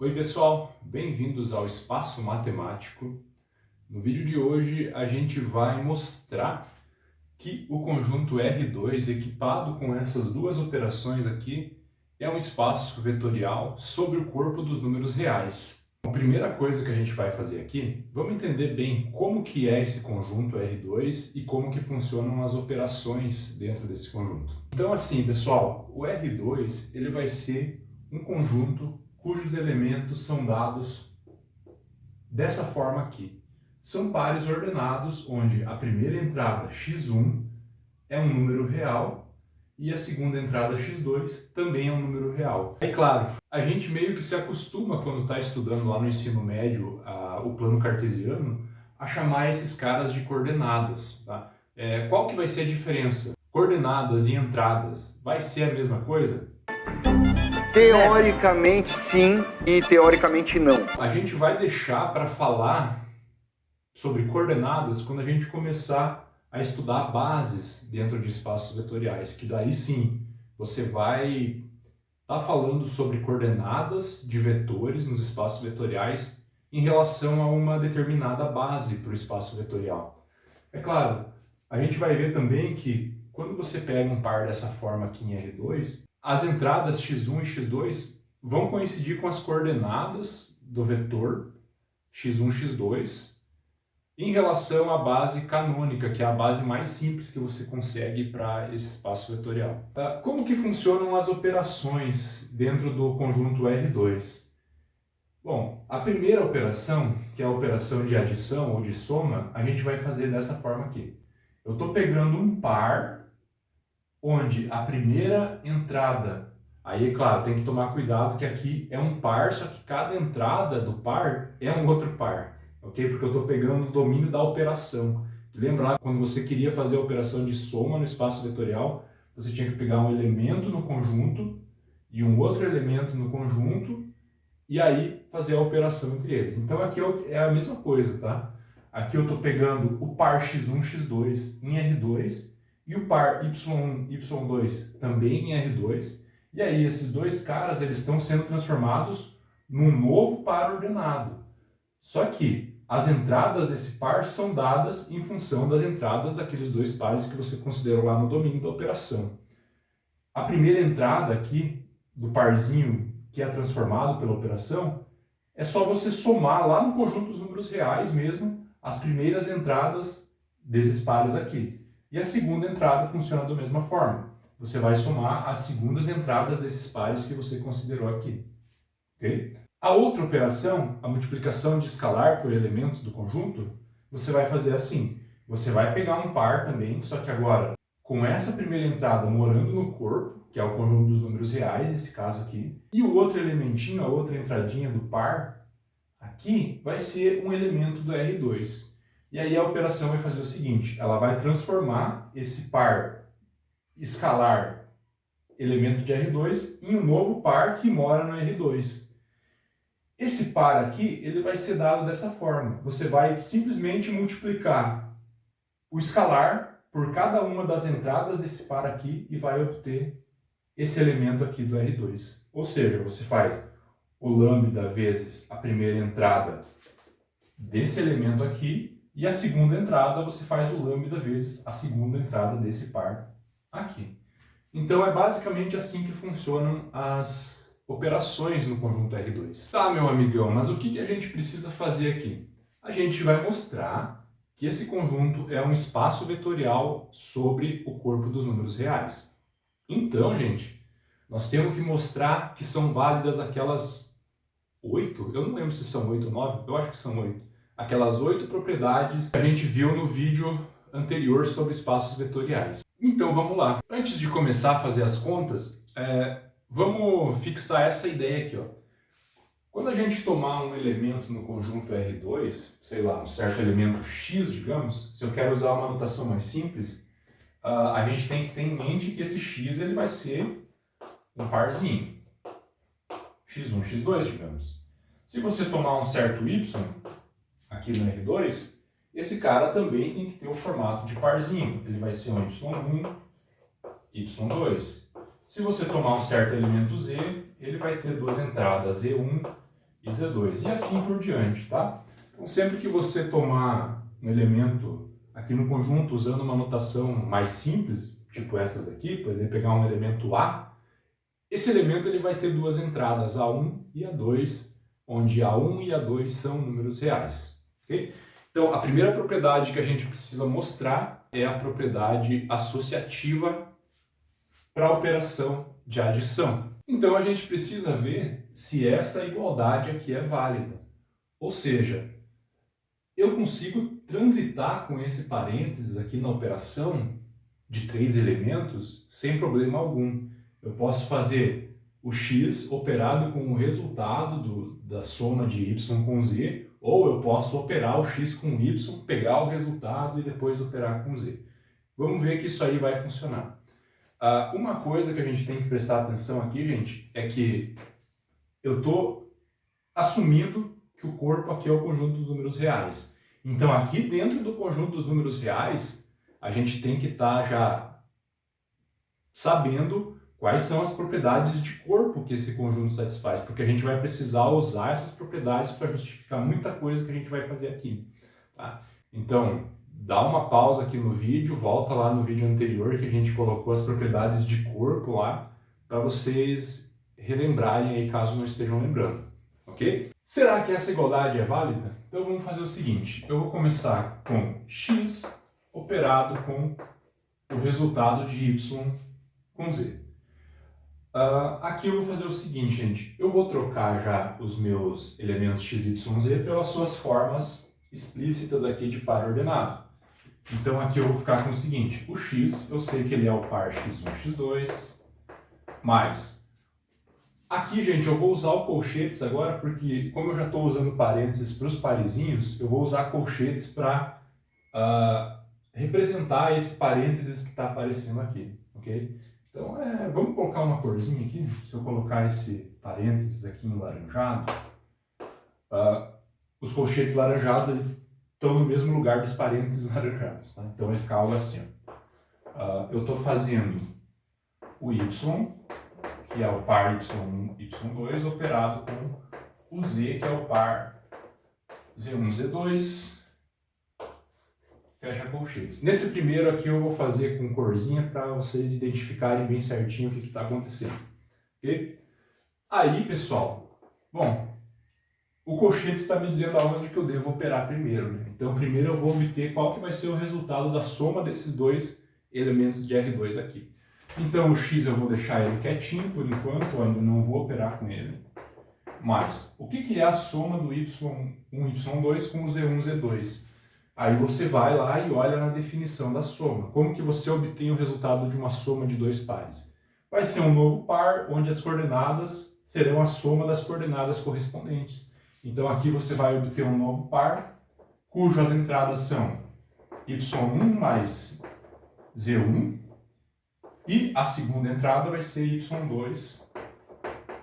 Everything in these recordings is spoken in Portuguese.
Oi pessoal, bem-vindos ao Espaço Matemático. No vídeo de hoje a gente vai mostrar que o conjunto R2 equipado com essas duas operações aqui é um espaço vetorial sobre o corpo dos números reais. A primeira coisa que a gente vai fazer aqui, vamos entender bem como que é esse conjunto R2 e como que funcionam as operações dentro desse conjunto. Então assim pessoal, o R2 ele vai ser um conjunto cujos elementos são dados dessa forma aqui. São pares ordenados, onde a primeira entrada x1 é um número real e a segunda entrada x2 também é um número real. É claro, a gente meio que se acostuma quando está estudando lá no ensino médio o plano cartesiano a chamar esses caras de coordenadas. Tá? Qual que vai ser a diferença? Coordenadas e entradas vai ser a mesma coisa? Teoricamente sim e teoricamente não. A gente vai deixar para falar sobre coordenadas quando a gente começar a estudar bases dentro de espaços vetoriais, que daí sim você vai estar falando sobre coordenadas de vetores nos espaços vetoriais em relação a uma determinada base para o espaço vetorial. É claro, a gente vai ver também que quando você pega um par dessa forma aqui em R2, as entradas x1 e x2 vão coincidir com as coordenadas do vetor x1, x2 em relação à base canônica, que é a base mais simples que você consegue para esse espaço vetorial. Como que funcionam as operações dentro do conjunto R2? Bom, a primeira operação, que é a operação de adição ou de soma, a gente vai fazer dessa forma aqui. Eu estou pegando um par onde a primeira entrada, aí é claro, tem que tomar cuidado que aqui é um par, só que cada entrada do par é um outro par, ok? Porque eu estou pegando o domínio da operação. Lembra lá quando você queria fazer a operação de soma no espaço vetorial, você tinha que pegar um elemento no conjunto e um outro elemento no conjunto e aí fazer a operação entre eles. Então aqui é a mesma coisa, tá? Aqui eu estou pegando o par x1, x2 em R2 e o par y1, y2 também em R2. E aí esses dois caras eles estão sendo transformados num novo par ordenado. Só que as entradas desse par são dadas em função das entradas daqueles dois pares que você considerou lá no domínio da operação. A primeira entrada aqui do parzinho que é transformado pela operação, é só você somar lá no conjunto dos números reais mesmo as primeiras entradas desses pares aqui. E a segunda entrada funciona da mesma forma. Você vai somar as segundas entradas desses pares que você considerou aqui. Okay? A outra operação, a multiplicação de escalar por elementos do conjunto, você vai fazer assim. Você vai pegar um par também, só que agora com essa primeira entrada morando no corpo, que é o conjunto dos números reais, nesse caso aqui, e o outro elementinho, a outra entradinha do par, aqui vai ser um elemento do R2. E aí a operação vai fazer o seguinte, ela vai transformar esse par escalar elemento de R2 em um novo par que mora no R2. Esse par aqui, ele vai ser dado dessa forma. Você vai simplesmente multiplicar o escalar por cada uma das entradas desse par aqui e vai obter esse elemento aqui do R2. Ou seja, você faz o lambda vezes a primeira entrada desse elemento aqui e a segunda entrada você faz o lambda vezes a segunda entrada desse par aqui. Então é basicamente assim que funcionam as operações no conjunto R2. Tá, meu amigão, mas o que a gente precisa fazer aqui? A gente vai mostrar que esse conjunto é um espaço vetorial sobre o corpo dos números reais. Então, gente, nós temos que mostrar que são válidas aquelas 8, eu não lembro se são 8 ou 9, eu acho que são 8. Aquelas 8 propriedades que a gente viu no vídeo anterior sobre espaços vetoriais. Então, vamos lá. Antes de começar a fazer as contas, vamos fixar essa ideia aqui, ó. Quando a gente tomar um elemento no conjunto R2, sei lá, um certo elemento x, digamos, se eu quero usar uma notação mais simples, a gente tem que ter em mente que esse x ele vai ser um parzinho, x1, x2, digamos. Se você tomar um certo y, aqui no R2, esse cara também tem que ter o formato de parzinho, ele vai ser um y1, y2. Se você tomar um certo elemento z, ele vai ter duas entradas, z1 e Z2, e assim por diante, tá? Então, sempre que você tomar um elemento aqui no conjunto usando uma notação mais simples, tipo essas daqui, por exemplo, pegar um elemento A, esse elemento ele vai ter duas entradas, A1 e A2, onde A1 e A2 são números reais, ok? Então, a primeira propriedade que a gente precisa mostrar é a propriedade associativa para a operação de adição. Então, a gente precisa ver se essa igualdade aqui é válida. Ou seja, eu consigo transitar com esse parênteses aqui na operação de 3 elementos sem problema algum. Eu posso fazer o x operado com o resultado da soma de y com z, ou eu posso operar o x com y, pegar o resultado e depois operar com z. Vamos ver que isso aí vai funcionar. Uma coisa que a gente tem que prestar atenção aqui, gente, é que eu estou assumindo que o corpo aqui é o conjunto dos números reais. Então, aqui dentro do conjunto dos números reais, a gente tem que estar já sabendo quais são as propriedades de corpo que esse conjunto satisfaz, porque a gente vai precisar usar essas propriedades para justificar muita coisa que a gente vai fazer aqui, tá? Então, dá uma pausa aqui no vídeo, volta lá no vídeo anterior que a gente colocou as propriedades de corpo lá, para vocês relembrarem aí caso não estejam lembrando, ok? Será que essa igualdade é válida? Então vamos fazer o seguinte, eu vou começar com x operado com o resultado de y com z. Aqui eu vou fazer o seguinte, gente, eu vou trocar já os meus elementos x, y, z pelas suas formas explícitas aqui de par ordenado. Então aqui eu vou ficar com o seguinte, o x, eu sei que ele é o par x1, x2, mais... Aqui, gente, eu vou usar o colchetes agora, porque como eu já estou usando parênteses para os parezinhos, eu vou usar colchetes para representar esse parênteses que está aparecendo aqui, ok? Então, vamos colocar uma corzinha aqui. Se eu colocar esse parênteses aqui em laranjado, os colchetes laranjados estão no mesmo lugar dos parênteses laranjados, tá? Então vai ficar algo assim, ó. Eu estou fazendo o y, que é o par y1, y2, operado com o z, que é o par z1, z2, fecha colchetes. Nesse primeiro aqui eu vou fazer com corzinha para vocês identificarem bem certinho o que está acontecendo, ok? Aí, pessoal, bom, o colchete está me dizendo aonde que eu devo operar primeiro, né? Então, primeiro eu vou obter qual que vai ser o resultado da soma desses dois elementos de R2 aqui. Então, o x eu vou deixar ele quietinho por enquanto, eu ainda não vou operar com ele. Mas, o que é a soma do y1, y2 com o z1, z2? Aí você vai lá e olha na definição da soma. Como que você obtém o resultado de uma soma de dois pares? Vai ser um novo par, onde as coordenadas serão a soma das coordenadas correspondentes. Então, aqui você vai obter um novo par, cujas entradas são y1 mais z1, e a segunda entrada vai ser y2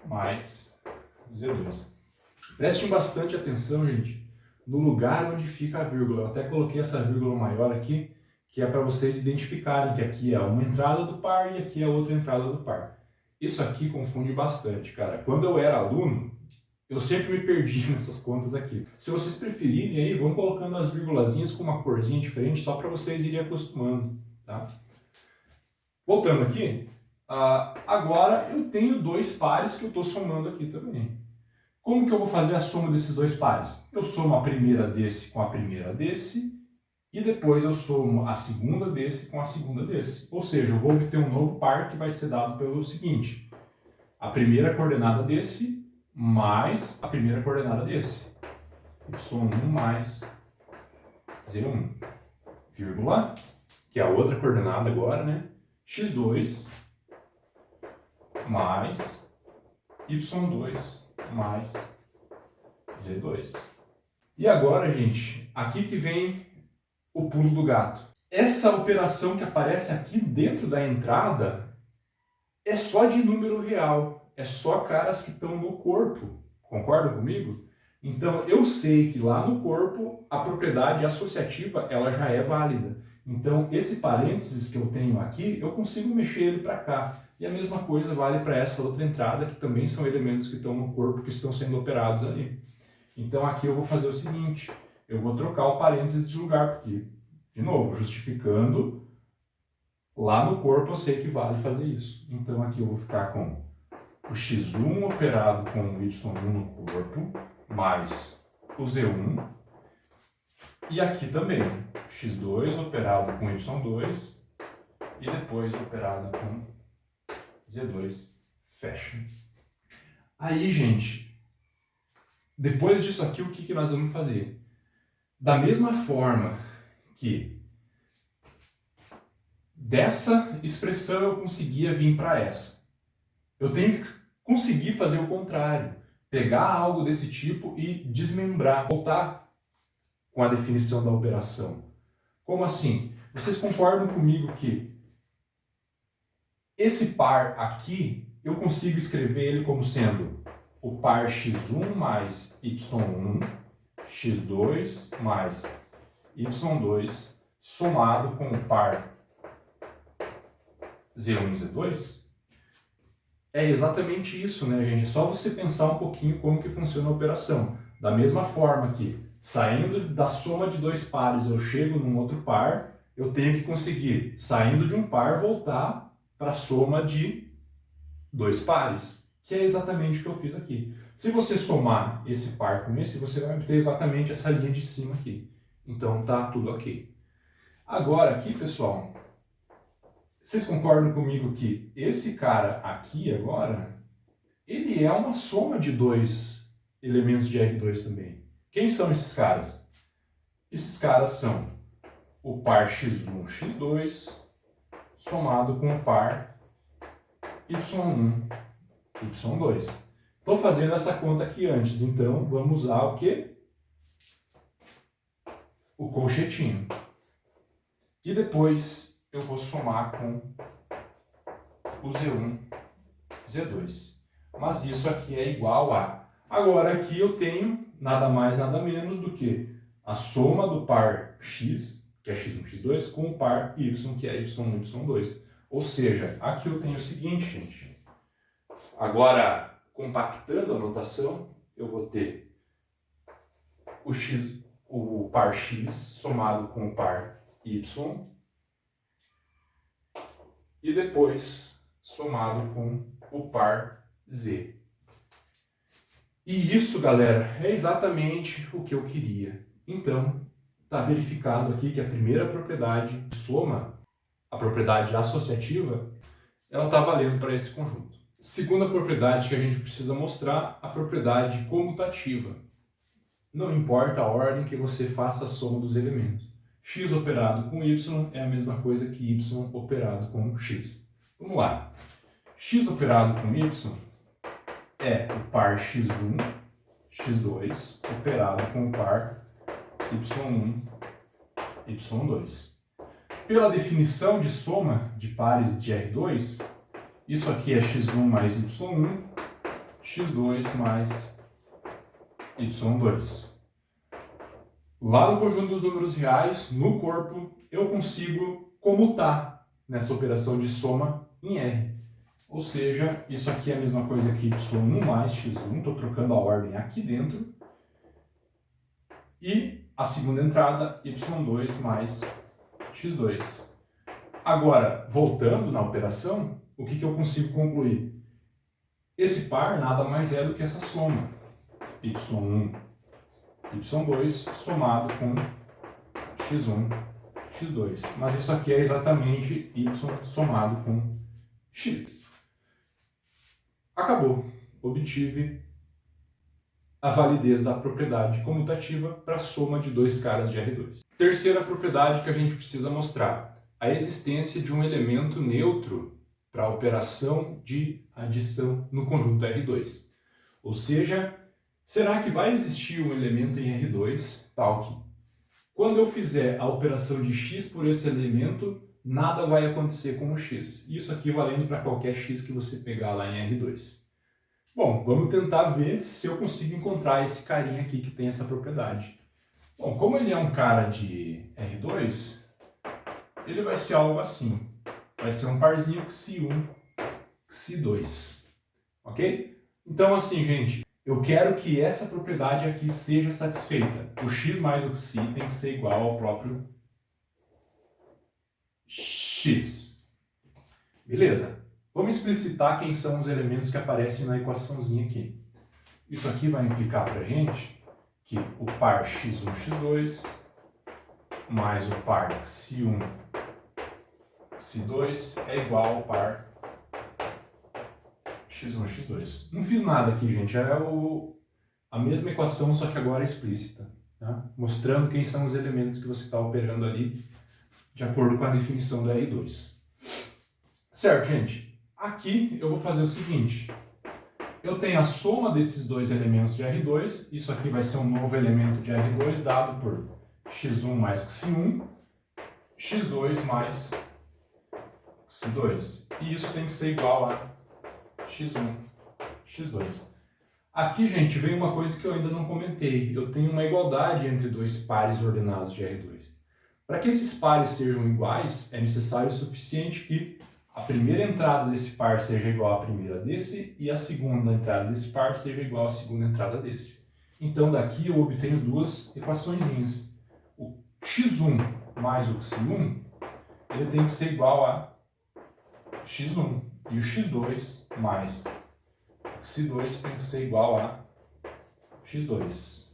mais z2. Prestem bastante atenção, gente, no lugar onde fica a vírgula. Eu até coloquei essa vírgula maior aqui, que é para vocês identificarem que aqui é uma entrada do par e aqui é outra entrada do par. Isso aqui confunde bastante, cara. Quando eu era aluno, eu sempre me perdi nessas contas aqui. Se vocês preferirem, aí vão colocando as vírgulazinhas com uma corzinha diferente, só para vocês irem acostumando, tá? Voltando aqui, agora eu tenho dois pares que eu estou somando aqui também. Como que eu vou fazer a soma desses dois pares? Eu somo a primeira desse com a primeira desse, e depois eu somo a segunda desse com a segunda desse. Ou seja, eu vou obter um novo par que vai ser dado pelo seguinte: a primeira coordenada desse mais a primeira coordenada desse. y1 mais z1, vírgula, que é a outra coordenada agora, né? x2 mais y2 mais z2. E agora, gente, aqui que vem o pulo do gato. Essa operação que aparece aqui dentro da entrada é só de número real, é só caras que estão no corpo. Concordam comigo? Então, eu sei que lá no corpo a propriedade associativa ela já é válida. Então, esse parênteses que eu tenho aqui, eu consigo mexer ele para cá. E a mesma coisa vale para essa outra entrada, que também são elementos que estão no corpo, que estão sendo operados ali. Então, aqui eu vou fazer o seguinte, eu vou trocar o parênteses de lugar, porque, de novo, justificando, lá no corpo eu sei que vale fazer isso. Então, aqui eu vou ficar com o x1 operado com o y1 no corpo, mais o z1. E aqui também, x2 operado com y2 e depois operado com z2, fecha. Aí, gente, depois disso aqui, o que nós vamos fazer? Da mesma forma que dessa expressão eu conseguia vir para essa, eu tenho que conseguir fazer o contrário, pegar algo desse tipo e desmembrar, voltar com a definição da operação. Como assim? Vocês concordam comigo que esse par aqui, eu consigo escrever ele como sendo o par x1 mais y1, x2 mais y2, somado com o par z1 e z2? É exatamente isso, né, gente? É só você pensar um pouquinho como que funciona a operação. Da mesma forma que, saindo da soma de dois pares, eu chego num outro par, eu tenho que conseguir, saindo de um par, voltar para a soma de dois pares, que é exatamente o que eu fiz aqui. Se você somar esse par com esse, você vai obter exatamente essa linha de cima aqui. Então tá tudo ok. Agora aqui, pessoal, vocês concordam comigo que esse cara aqui agora, ele é uma soma de dois elementos de R2 também. Quem são esses caras? Esses caras são o par x1, x2, somado com o par y1, y2. Estou fazendo essa conta aqui antes, então vamos usar o quê? O colchetinho. E depois eu vou somar com o Z1, Z2. Mas isso aqui é igual a... Agora aqui eu tenho nada mais, nada menos do que a soma do par x, que é x1, x2, com o par y, que é y1, y2. Ou seja, aqui eu tenho o seguinte, gente. Agora, compactando a notação, eu vou ter o par x somado com o par y e depois somado com o par z. E isso, galera, é exatamente o que eu queria. Então, está verificado aqui que a primeira propriedade soma, a propriedade associativa, ela está valendo para esse conjunto. Segunda propriedade que a gente precisa mostrar, a propriedade comutativa. Não importa a ordem que você faça a soma dos elementos. X operado com y é a mesma coisa que y operado com x. Vamos lá. X operado com y é o par x1, x2 operado com o par y1, y2. Pela definição de soma de pares de R2, isso aqui é x1 mais y1, x2 mais y2. Lá no conjunto dos números reais, no corpo, eu consigo comutar nessa operação de soma em R. Ou seja, isso aqui é a mesma coisa que y1 mais x1, estou trocando a ordem aqui dentro. E a segunda entrada, y2 mais x2. Agora, voltando na operação, o que eu consigo concluir? Esse par nada mais é do que essa soma. y1, y2 somado com x1, x2. Mas isso aqui é exatamente y somado com x. Acabou. Obtive a validez da propriedade comutativa para a soma de dois caras de R2. Terceira propriedade que a gente precisa mostrar. A existência de um elemento neutro para a operação de adição no conjunto R2. Ou seja, será que vai existir um elemento em R2 tal que, quando eu fizer a operação de x por esse elemento, nada vai acontecer com o x. Isso aqui valendo para qualquer x que você pegar lá em R2. Bom, vamos tentar ver se eu consigo encontrar esse carinha aqui que tem essa propriedade. Bom, como ele é um cara de R2, ele vai ser algo assim. Vai ser um parzinho xi1, xi2. Ok? Então, assim, gente, eu quero que essa propriedade aqui seja satisfeita. O x mais o xi tem que ser igual ao próprio x. Beleza? Vamos explicitar quem são os elementos que aparecem na equaçãozinha aqui. Isso aqui vai implicar para a gente que o par x1, x2 mais o par xi1, xi2 é igual ao par x1, x2. Não fiz nada aqui, gente. É a mesma equação, só que agora explícita. Tá? Mostrando quem são os elementos que você está operando ali de acordo com a definição da R2. Certo, gente? Aqui eu vou fazer o seguinte. Eu tenho a soma desses dois elementos de R2. Isso aqui vai ser um novo elemento de R2 dado por x1 mais xi1, x2 mais xi2. E isso tem que ser igual a x1, x2. Aqui, gente, vem uma coisa que eu ainda não comentei. Eu tenho uma igualdade entre dois pares ordenados de R2. Para que esses pares sejam iguais, é necessário o suficiente que a primeira entrada desse par seja igual à primeira desse e a segunda entrada desse par seja igual à segunda entrada desse. Então, daqui eu obtenho duas equaçõezinhas. O x1 mais o xi1, ele tem que ser igual a x1. E o x2 mais xi2 tem que ser igual a x2.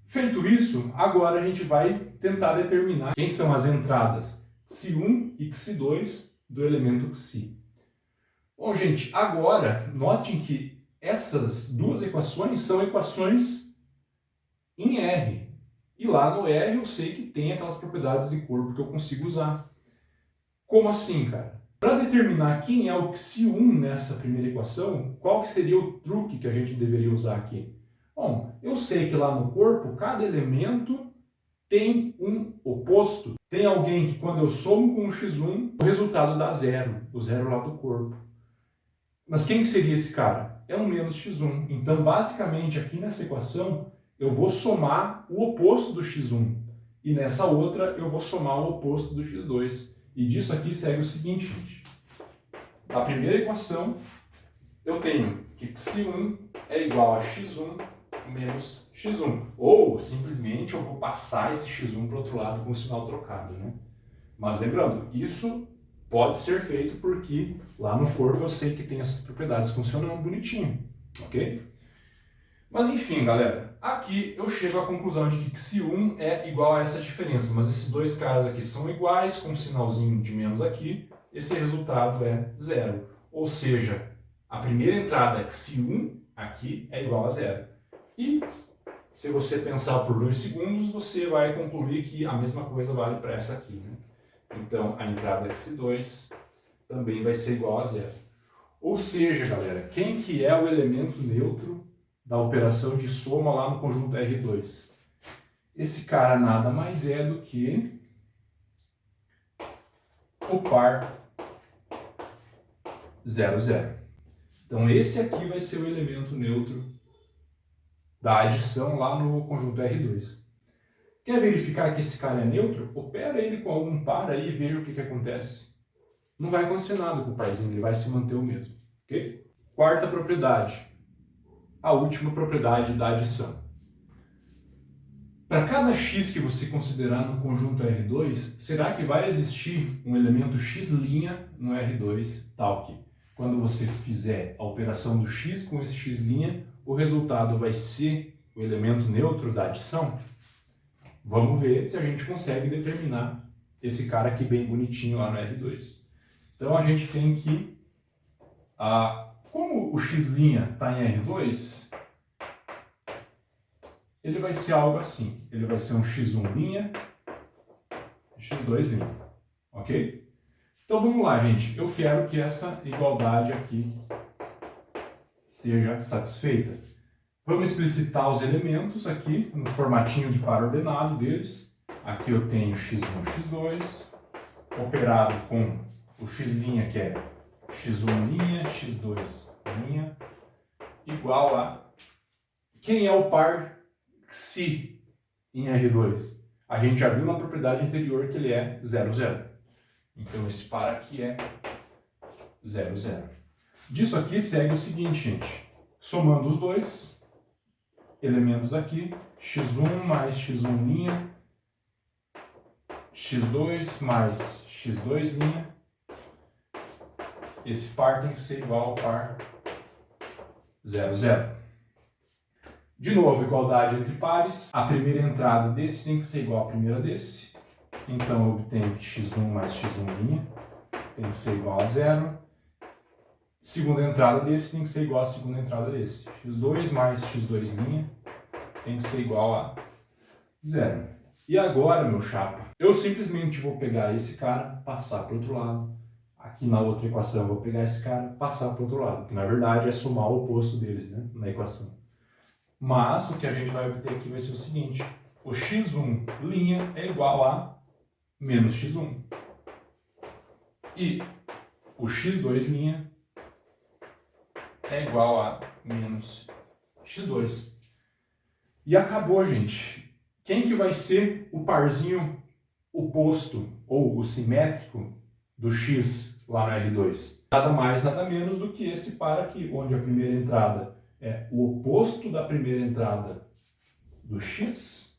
Feito isso, agora a gente vai tentar determinar quem são as entradas xi1 e xi2 do elemento xi. Bom, gente, agora notem que essas duas equações são equações em R. E lá no R eu sei que tem aquelas propriedades de corpo que eu consigo usar. Como assim, cara? Para determinar quem é o xi1 nessa primeira equação, qual que seria o truque que a gente deveria usar aqui? Bom, eu sei que lá no corpo, cada elemento tem um oposto. Tem alguém que quando eu somo com o x1, o resultado dá zero, o zero lá do corpo. Mas quem que seria esse cara? É um menos x1. Então, basicamente, aqui nessa equação, eu vou somar o oposto do x1. E nessa outra, eu vou somar o oposto do x2. E disso aqui segue o seguinte, gente. Na primeira equação, eu tenho que xi1 é igual a x1 menos x1. Ou, simplesmente, eu vou passar esse x1 para o outro lado com o sinal trocado, né? Mas lembrando, isso pode ser feito porque lá no corpo eu sei que tem essas propriedades funcionando bonitinho, ok? Mas enfim, galera, aqui eu chego à conclusão de que xi1 é igual a essa diferença, mas esses dois caras aqui são iguais, com um sinalzinho de menos aqui, esse resultado é zero. Ou seja, a primeira entrada xi1 aqui é igual a zero. E se você pensar por 2 segundos, você vai concluir que a mesma coisa vale para essa aqui, né? Então, a entrada xi2 também vai ser igual a zero. Ou seja, galera, quem que é o elemento neutro da operação de soma lá no conjunto R2? Esse cara nada mais é do que o par 0, 0. Então, esse aqui vai ser o elemento neutro da adição lá no conjunto R2. Quer verificar que esse cara é neutro? Opera ele com algum par aí e veja o que acontece. Não vai acontecer nada com o parzinho, ele vai se manter o mesmo. Ok? Quarta propriedade. A última propriedade da adição. Para cada x que você considerar no conjunto R2, será que vai existir um elemento x' no R2 tal que, quando você fizer a operação do x com esse x', o resultado vai ser o elemento neutro da adição? Vamos ver se a gente consegue determinar esse cara aqui bem bonitinho lá no R2. Então a gente tem que, como o x' está em R2, ele vai ser algo assim. Ele vai ser um x1' e x2'. Ok? Então vamos lá, gente. Eu quero que essa igualdade aqui seja satisfeita. Vamos explicitar os elementos aqui no formatinho de par ordenado deles. Aqui eu tenho x1, x2, operado com o x' que é x1', x2', igual a... Quem é o par xi em R2? a gente já viu na propriedade anterior que ele é 0, 0. Então esse par aqui é 0, 0. Disso aqui segue o seguinte, gente. Somando os dois elementos aqui, x1 mais x1', x2 mais x2', esse par tem que ser igual ao par 0, 0. De novo, igualdade entre pares. A primeira entrada desse tem que ser igual à primeira desse. Então eu obtenho que x1 mais x1' tem que ser igual a 0. Segunda entrada desse tem que ser igual à segunda entrada desse. x2 mais x2' tem que ser igual a 0. E agora, meu chapa, eu simplesmente vou pegar esse cara, passar para o outro lado. Aqui na outra equação eu vou pegar esse cara, passar para o outro lado. Que na verdade é somar o oposto deles, né, na equação. Mas o que a gente vai obter aqui vai ser o seguinte. O x1' é igual a menos x1. E o x2' é igual a menos x2. E acabou, gente. Quem que vai ser o parzinho oposto, ou o simétrico, do x lá no R2? Nada mais, nada menos do que esse par aqui, onde a primeira entrada é o oposto da primeira entrada do x,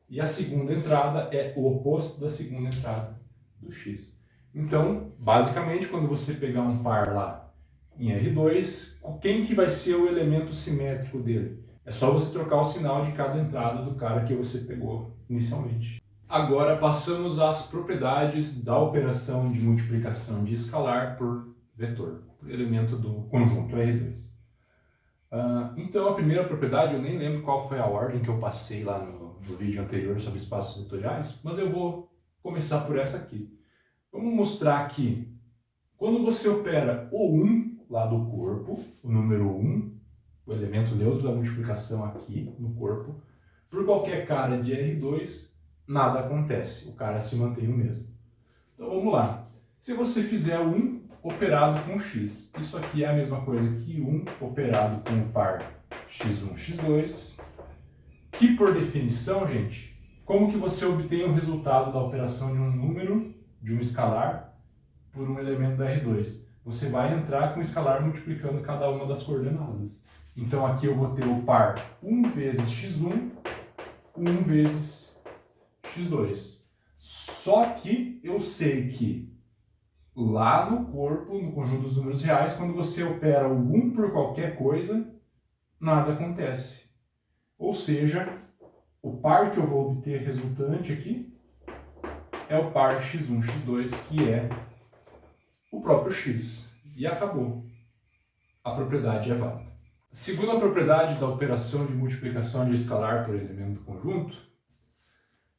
e a segunda entrada é o oposto da segunda entrada do x. Então, basicamente, quando você pegar um par lá em R2, quem que vai ser o elemento simétrico dele? É só você trocar o sinal de cada entrada do cara que você pegou inicialmente. Agora passamos às propriedades da operação de multiplicação de escalar por vetor, elemento do conjunto R2. Então a primeira propriedade, eu nem lembro qual foi a ordem que eu passei lá no vídeo anterior sobre espaços vetoriais, mas eu vou começar por essa aqui. Vamos mostrar que quando você opera o 1 lá do corpo, o número 1, o elemento neutro da multiplicação aqui no corpo, por qualquer cara de R2, nada acontece, o cara se mantém o mesmo. Então vamos lá. Se você fizer 1 operado com x, isso aqui é a mesma coisa que 1 operado com o par x1, x2, que por definição, gente, como que você obtém o resultado da operação de um número, de um escalar, por um elemento da R2? Você vai entrar com o escalar multiplicando cada uma das coordenadas. Então aqui eu vou ter o par 1 vezes x1, 1 vezes x2. Só que eu sei que lá no corpo, no conjunto dos números reais, quando você opera o 1 por qualquer coisa, nada acontece. Ou seja, o par que eu vou obter resultante aqui é o par x1, x2, que é o próprio x. E acabou. A propriedade é válida. Segunda propriedade da operação de multiplicação de escalar por elemento do conjunto,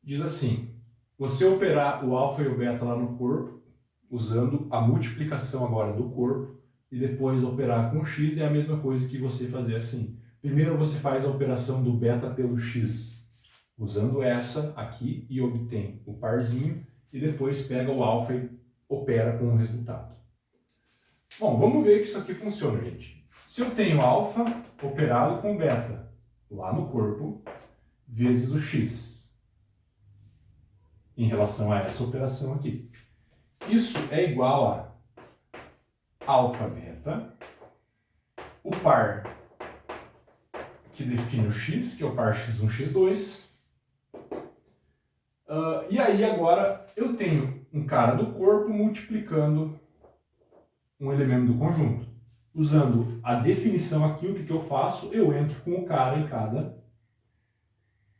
diz assim: você operar o alfa e o beta lá no corpo, usando a multiplicação agora do corpo, e depois operar com x é a mesma coisa que você fazer assim. Primeiro você faz a operação do beta pelo x, usando essa aqui, e obtém o parzinho, e depois pega o alfa e opera com o resultado. Bom, vamos ver que isso aqui funciona, gente. Se eu tenho alfa operado com beta lá no corpo, vezes o x, em relação a essa operação aqui. Isso é igual a alfa beta, o par que define o x, que é o par x1, x2. E aí agora eu tenho um cara do corpo multiplicando um elemento do conjunto. Usando a definição aqui, o que eu faço? Eu entro com o cara em cada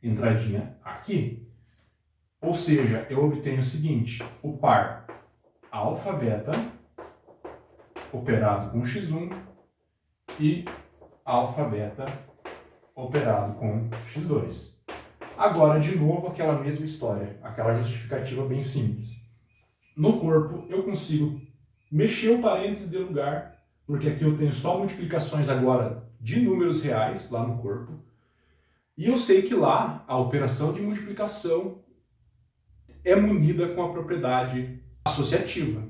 entradinha aqui. Ou seja, eu obtenho o seguinte: o par alfa beta operado com x1 e alfa beta operado com x2. Agora, de novo, aquela mesma história, aquela justificativa bem simples. No corpo, eu consigo mexer o parênteses de lugar, porque aqui eu tenho só multiplicações agora de números reais lá no corpo. E eu sei que lá a operação de multiplicação é munida com a propriedade associativa.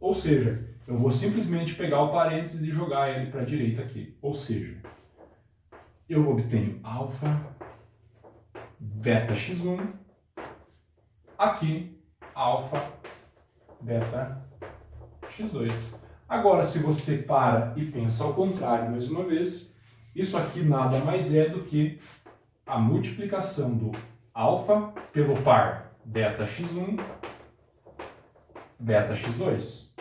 Ou seja, eu vou simplesmente pegar o parênteses e jogar ele para a direita aqui. Ou seja, eu obtenho alfa beta x1 aqui alfa, beta, x2. Agora, se você para e pensa ao contrário mais uma vez, isso aqui nada mais é do que a multiplicação do alfa pelo par beta x1, beta x2.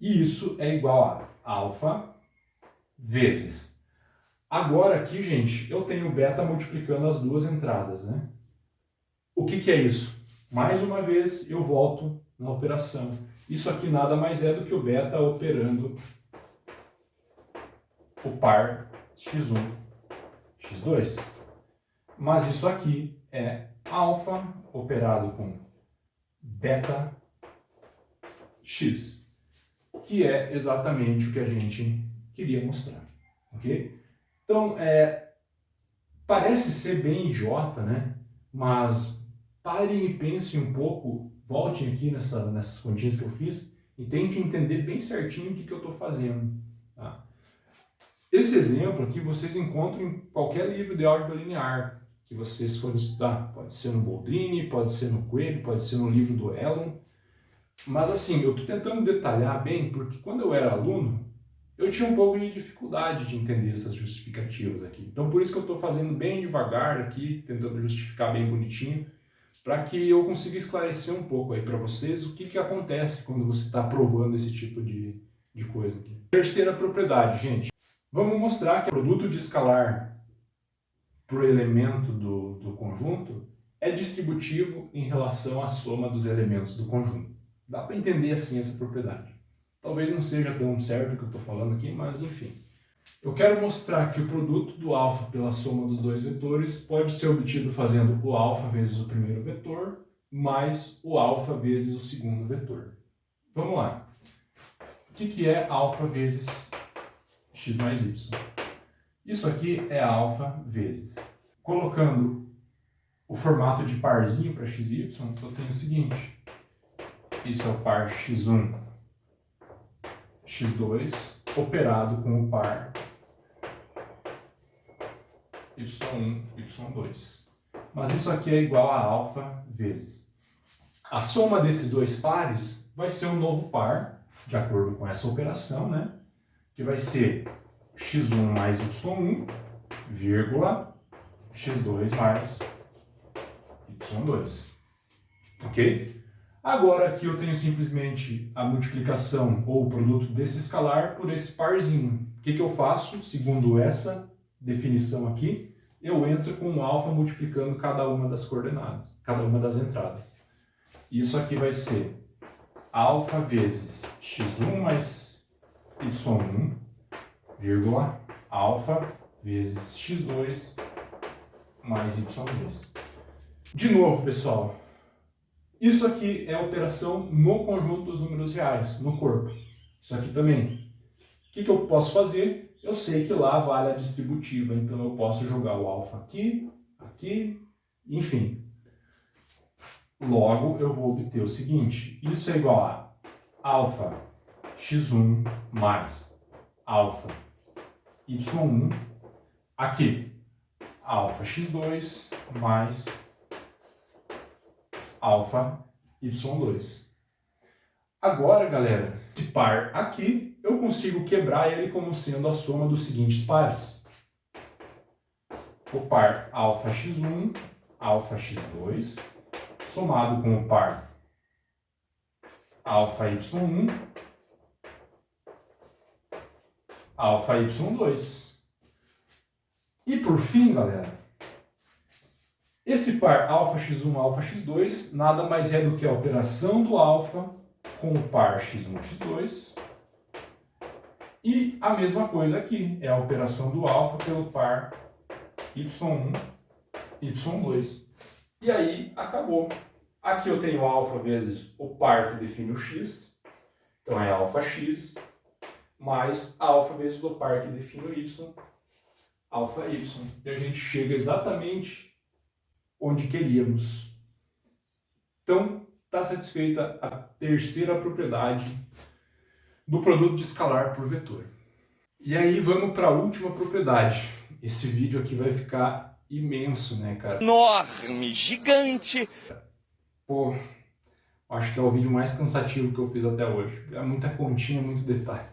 E isso é igual a alfa vezes. Agora aqui, gente, eu tenho beta multiplicando as duas entradas, né? O que é isso? Mais uma vez, eu volto na operação. Isso aqui nada mais é do que o beta operando o par x1, x2. Mas isso aqui é alfa operado com beta x, que é exatamente o que a gente queria mostrar, ok? Então, parece ser bem idiota, né? Mas parem e pensem um pouco, voltem aqui nessas continhas que eu fiz e tentem entender bem certinho o que eu estou fazendo. Tá? Esse exemplo aqui vocês encontram em qualquer livro de álgebra linear que vocês forem estudar. Pode ser no Boldrini, pode ser no Coelho, pode ser no livro do Elon. Mas assim, eu estou tentando detalhar bem, porque quando eu era aluno, eu tinha um pouco de dificuldade de entender essas justificativas aqui. Então por isso que eu estou fazendo bem devagar aqui, tentando justificar bem bonitinho, para que eu consiga esclarecer um pouco aí para vocês o que acontece quando você está provando esse tipo de coisa aqui. Terceira propriedade, gente. Vamos mostrar que o produto de escalar por elemento do conjunto é distributivo em relação à soma dos elementos do conjunto. Dá para entender assim essa propriedade. Talvez não seja tão certo o que eu estou falando aqui, mas enfim. Eu quero mostrar que o produto do alfa pela soma dos dois vetores pode ser obtido fazendo o alfa vezes o primeiro vetor mais o alfa vezes o segundo vetor. Vamos lá. O que é alfa vezes x mais y? Isso aqui é alfa vezes. Colocando o formato de parzinho para x e y, eu tenho o seguinte. Isso é o par x1, x2, operado com o par y1, y2. Mas isso aqui é igual a alfa vezes. A soma desses dois pares vai ser um novo par, de acordo com essa operação, né? Que vai ser x1 mais y1, vírgula, x2 mais y2. Ok? Agora aqui eu tenho simplesmente a multiplicação ou o produto desse escalar por esse parzinho. O que eu faço? Segundo essa definição aqui, eu entro com o alfa multiplicando cada uma das coordenadas, cada uma das entradas. Isso aqui vai ser alfa vezes x1 mais y1, vírgula, alfa vezes x2 mais y2. De novo, pessoal, isso aqui é a operação no conjunto dos números reais, no corpo. Isso aqui também. O que eu posso fazer? Eu sei que lá vale a distributiva, então eu posso jogar o alfa aqui, aqui, enfim. Logo, eu vou obter o seguinte, isso é igual a alfa x1 mais alfa y1, aqui, alfa x2 mais alfa y2. Agora, galera, esse par aqui, eu consigo quebrar ele como sendo a soma dos seguintes pares. O par alfa x1, alfa x2, somado com o par alfa y1, alfa y2. E por fim, galera, esse par alfa x1, alfa x2 nada mais é do que a operação do alfa com o par x1, x2. E a mesma coisa aqui, é a operação do alfa pelo par y1, y2. E aí, acabou. Aqui eu tenho alfa vezes o par que define o x, então é alfa x, mais alfa vezes o par que define o y, alfa y. E a gente chega exatamente onde queríamos. Então, está satisfeita a terceira propriedade do produto de escalar por vetor. E aí vamos para a última propriedade. Esse vídeo aqui vai ficar imenso, né, cara? Enorme, gigante. Pô, acho que é o vídeo mais cansativo que eu fiz até hoje. É muita continha, muito detalhe.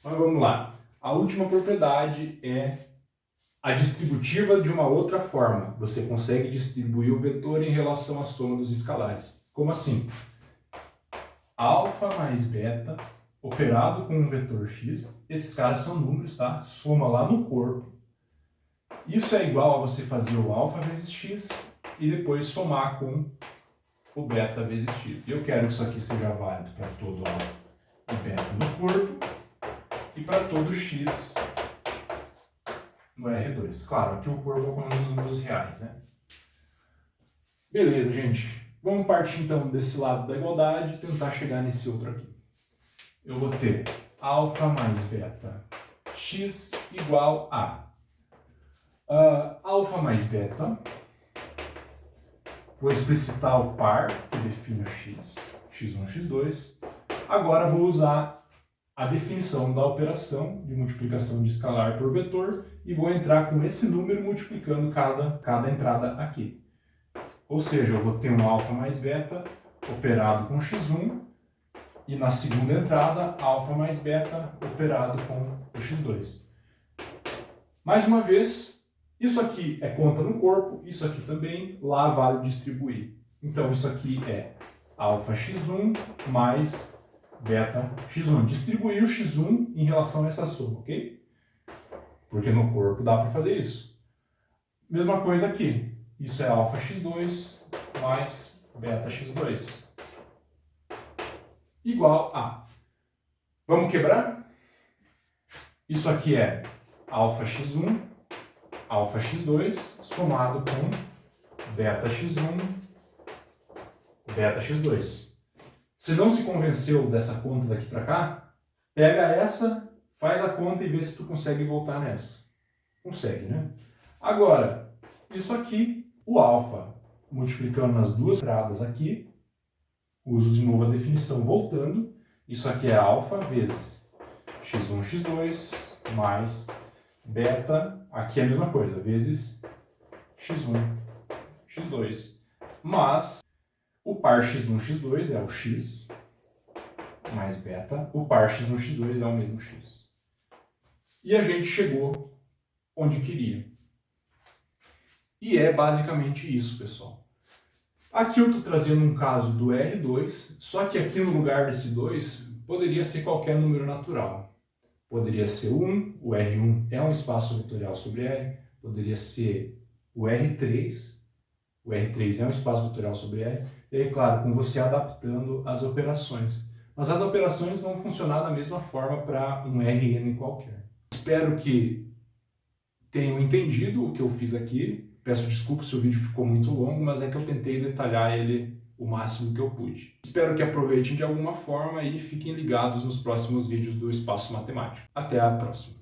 Mas vamos lá. A última propriedade é a distributiva de uma outra forma. Você consegue distribuir o vetor em relação à soma dos escalares. Como assim? Alfa mais beta operado com um vetor x. Esses caras são números, tá? Soma lá no corpo. Isso é igual a você fazer o alfa vezes x e depois somar com o beta vezes x. Eu quero que isso aqui seja válido para todo alfa e beta no corpo e para todo x no R2. Claro, aqui o corpo é com os números reais, né? Beleza, gente. Vamos partir então desse lado da igualdade e tentar chegar nesse outro aqui. Eu vou ter alfa mais beta x igual a alfa mais beta. Vou explicitar o par que define o x, x1, x2. Agora vou usar a definição da operação de multiplicação de escalar por vetor e vou entrar com esse número multiplicando cada entrada aqui. Ou seja, eu vou ter um alfa mais beta operado com x1 e na segunda entrada, alfa mais beta operado com o x2. Mais uma vez, isso aqui é conta no corpo, isso aqui também, lá vale distribuir. Então isso aqui é alfa x1 mais beta x1. Distribuir o x1 em relação a essa soma, ok? Porque no corpo dá para fazer isso. Mesma coisa aqui. Isso é alfa x2 mais beta x2. Igual a... Vamos quebrar? Isso aqui é alfa x1, alfa x2, somado com beta x1, beta x2. Se não se convenceu dessa conta daqui para cá, pega essa, faz a conta e vê se tu consegue voltar nessa. Consegue, né? Agora, isso aqui, o alfa, multiplicando nas duas entradas aqui, uso de novo a definição voltando, isso aqui é alfa vezes x1, x2, mais beta, aqui é a mesma coisa, vezes x1, x2, mas o par x1, x2 é o x mais beta, o par x1, x2 é o mesmo x. E a gente chegou onde queria. E é basicamente isso, pessoal. Aqui eu estou trazendo um caso do R2, só que aqui no lugar desse 2 poderia ser qualquer número natural. Poderia ser 1, o R1 é um espaço vetorial sobre R, poderia ser o R3 é um espaço vetorial sobre R, e aí, claro, com você adaptando as operações. Mas as operações vão funcionar da mesma forma para um Rn qualquer. Espero que tenham entendido o que eu fiz aqui. Peço desculpas se o vídeo ficou muito longo, mas é que eu tentei detalhar ele o máximo que eu pude. Espero que aproveitem de alguma forma e fiquem ligados nos próximos vídeos do Espaço Matemático. Até a próxima!